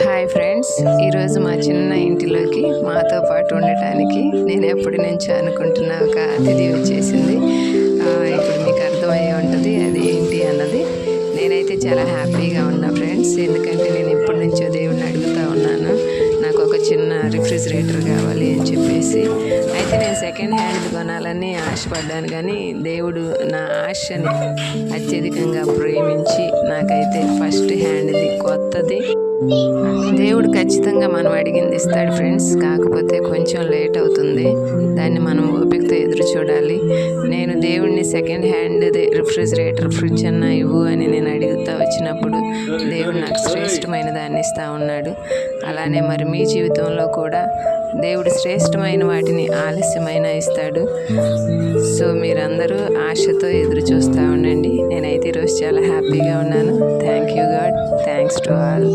Hi friends, ఈరోజు మా చిన్న ఇంటిలోకి మాతో పాటు ఉండటానికి నేను ఎప్పటి నుంచో అనుకుంటున్న ఒక అతిథి వచ్చేసింది. ఇప్పుడు మీకు అర్థమయ్యే ఉంటుంది అది ఏంటి అన్నది. నేనైతే చాలా హ్యాపీగా ఉన్నా ఫ్రెండ్స్, ఎందుకంటే నేను ఎప్పటి నుంచో దేవుడిని అడుగుతూ ఉన్నాను, నాకు ఒక చిన్న రిఫ్రిజిరేటర్ కావాలి అని చెప్పేసి. అయితే నేను సెకండ్ హ్యాండ్ కొనాలని ఆశపడ్డాను, కానీ దేవుడు నా ఆశని అత్యధికంగా ప్రేమించి నాకైతే ఫస్ట్ హ్యాండ్ది కొత్తది దేవుడు ఖచ్చితంగా మనం అడిగింది ఇస్తాడు ఫ్రెండ్స్. కాకపోతే కొంచెం లేట్ అవుతుంది, దాన్ని మనం ఓపికతో ఎదురు చూడాలి. నేను దేవుడిని సెకండ్ హ్యాండ్ రిఫ్రిజిరేటర్ ఫ్రిడ్జ్ అన్న ఇవ్వు అని నేను అడుగుతూ వచ్చినప్పుడు దేవుడు నాకు శ్రేష్టమైన దాన్ని ఇస్తూ ఉన్నాడు. అలానే మరి మీ జీవితంలో కూడా దేవుడు శ్రేష్టమైన వాటిని ఆలస్యమైన ఇస్తాడు. సో మీరందరూ ఆశతో ఎదురు చూస్తూ ఉండండి. నేనైతే ఈరోజు చాలా హ్యాపీగా ఉన్నాను. Thank you God, thanks to all.